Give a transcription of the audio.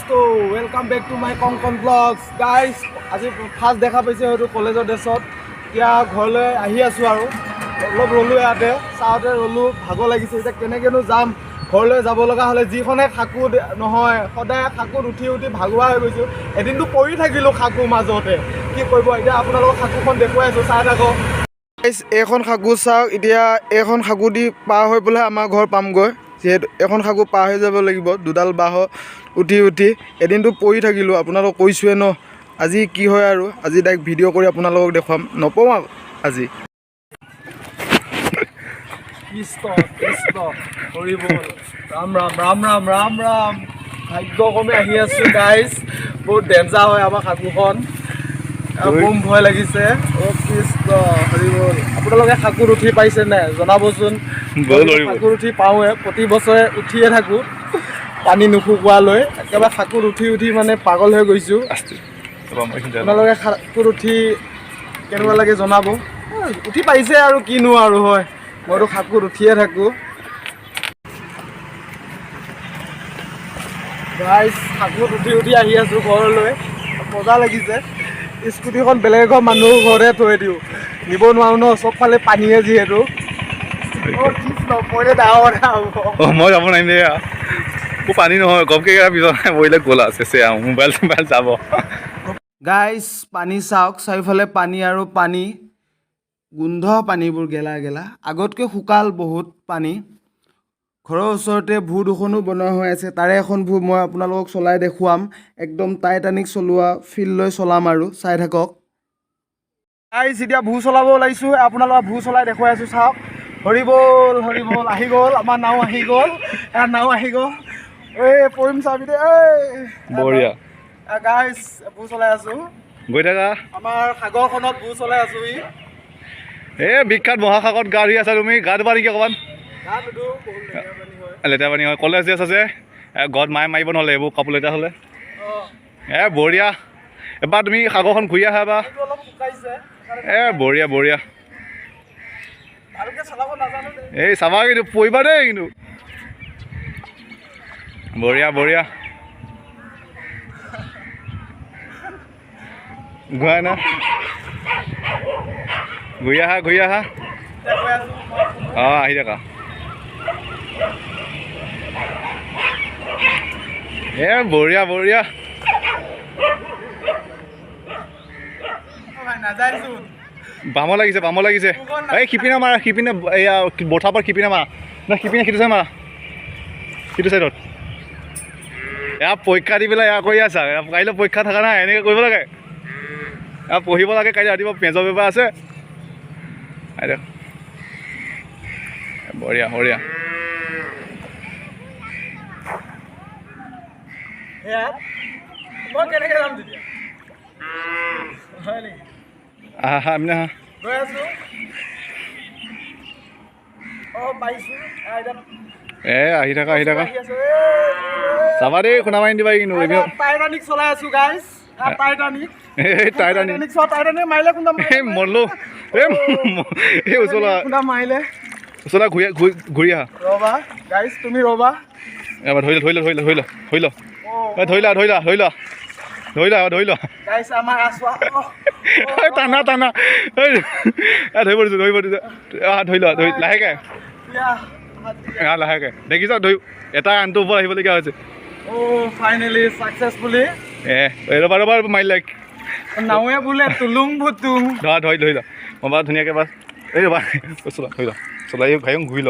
তো welcome back to my কংকন ব্লগছ গাইজ। আজি ফাৰ্ষ্ট দেখা পাইছে হয়তো কলেজৰ ড্ৰেছত। এতিয়া ঘৰলৈ আহি আছোঁ আৰু অলপ ৰ'লোঁ ইয়াতে, চাওঁতে ৰ'লোঁ, ভাগৰ লাগিছে। এতিয়া কেনেকৈনো যাম ঘৰলৈ যাব লগা হ'লে, যিখনে খাকু নহয়, সদায় খাকুত উঠি উঠি ভাগৰুৱা হৈ গৈছোঁ। এদিনটো পৰি থাকিলোঁ খাকুৰ মাজতে, কি কৰিব। এতিয়া আপোনালোকক খাকুখন দেখুৱাই আছোঁ, চাই থাকক। এইখন খাকু চাওক। এতিয়া এইখন খাকু দি পাৰ হৈ পেলাই আমাৰ ঘৰ পামগৈ। যিহেতু এখন খাকু পাৰ হৈ যাব লাগিব দুডাল বাঁহ উঠি উঠি। এদিনটো পৰি থাকিলোঁ, আপোনালোকক কৈছোঁৱে ন। আজি কি হয় আৰু আজি ডাইৰেক্ট ভিডিঅ' কৰি আপোনালোকক দেখুৱাম, নপওঁ আৰু আজি। কৃষ্ণ কৃষ্ণ হৰি বল, ৰাম ৰাম ৰাম ৰাম ৰাম ৰাম। ভাগ্যক্ৰমে আহি আছোঁ গাইজ। বহুত ডেঞ্জাৰ হয় আমাৰ খাকুখন, বম ভয় লাগিছে। অ' কৃষ্ণ হৰি বল। আপোনালোকে খাকুত উঠি পাইছে নাই জনাবচোন। খাকুত উঠি পাওঁৱে, প্ৰতি বছৰে উঠিয়ে থাকোঁ পানী নুশুকোৱালৈ। একেবাৰে খাকুত উঠি উঠি মানে পাগল হৈ গৈছোঁ। আপোনালোকে খাকুত উঠি কেনেকুৱা লাগে জনাব। উঠি পাইছে আৰু কিনো আৰু হয়, মইতো খাকুত উঠিয়ে থাকোঁ। গাইজ খাকুত উঠি উঠি আহি আছোঁ ঘৰলৈ, মজা লাগিছে। স্কুটিখন বেলেগ এখন মানুহৰ ঘৰতে থৈ দিওঁ, নিব নোৱাৰোঁ ন, চবফালে পানীয়ে যিহেতু। মই যাব নোৱাৰিম দে, মোৰ পানী নহয় গমকে পিছত পৰিলে গ'ল আছে মোবাইল চোবাইল যাব। গাইজ পানী চাওক, চাৰিওফালে পানী আৰু পানী, গোন্ধ পানীবোৰ গেলা গেলা। আগতকৈ শুকাল বহুত পানী। ঘৰৰ ওচৰতে ভূ দুখনো বনোৱা হৈ আছে, তাৰে এখন ভূ মই আপোনালোকক চলাই দেখুৱাম। একদম টাইটানিক চলোৱা ফিল্ড লৈ চলাম আৰু চাই থাকক। গাইজ এতিয়া ভূ চলাব ওলাইছোঁ, আপোনালোকক ভূ চলাই দেখুৱাই আছোঁ, চাওক। হৰি বল হৰি বল, আহি গ'ল আমাৰ নাও, আহি গ'ল নাও, আহি গ'ল। এই পৰিম চাবি দে, বঢ়িয়া গাইজ ভূ চলাই আছোঁ। গৈ থাকা আমাৰ সাগৰখনত ভূ চলাই আছোঁ। বিখ্যাত মহাসাগৰত গা ধুই আছা তুমি, গা ধুবা নেকি অকণমান? লেতেৰা পানী হয়, কলেজ ড্ৰেছ আছে, ঘৰত মায়ে মাৰিব নহ'লে এইবোৰ কাপোৰ লেতেৰা হ'লে। বঢ়িয়া, এবাৰ তুমি সাগৰখন ঘূৰি আহা এবাৰ। বঢ়িয়া বঢ়িয়া। এই চাবা কিন্তু পৰিবা দেই কিন্তু। বঢ়িয়া বঢ়িয়া, ঘূৰাই না, ঘূৰি আহা ঘূৰি আহা। আহি থাকা। বঢ়িয়া বঢ়িয়া। বামৰ লাগিছে বামৰ লাগিছে। এই শিপিনা মাৰা, শিপিনে এয়া বঠাৰ পৰা শিপিনা মাৰা, না শিপিনে সিটো চাই মাৰা, সিটো চাইডত। এয়া পৰীক্ষা দি পেলাই এয়া কৰি আছা, কাইলৈ পৰীক্ষা থকা নাই, এনেকৈ কৰিব লাগে। পঢ়িব লাগে, কাইলৈ ৰাতিপুৱা মেজৰ পেপাৰ আছে। বঢ়িয়া বঢ়িয়া। আহা আমি আহা। আহি থাকা আহি থাকা। চাবা দেই, খুন্দা মাৰি দিবা কিন্তু। টাইটানিক চলাই আছোঁ গাইজ, টাইটানিক। মৰলো এই ওচলা ওচলা ঘূৰি আহা। ৰ'বা গাইজ, তুমি ৰ'বা। এবাৰ ধৰি ল ধৰি ল ধৰি ল ধৰি ল ধৰি ল ধৰি ল ধৰি ল ধৰি ল ধৰি ল ধৰি ল। টানা টানা, ধৰিব দিছোঁ ধৰিব দিছোঁ। ধৰি ল ধৰি লাহেকৈ, লাহেকৈ দেখিছা ধৰি, এটা আনটোৰ ওপৰত আহিবলগীয়া হৈছে। Finally successfully. ৰ'বা ৰ'বা মাৰিলে নাওৱে বোলে তুলুং ভুতুং। ধৰি ল মই বাৰু ধুনীয়াকৈ বাছ। এই ৰ'বা চলা ধৰি ল, চলাই ভাইং ঘূৰি ল।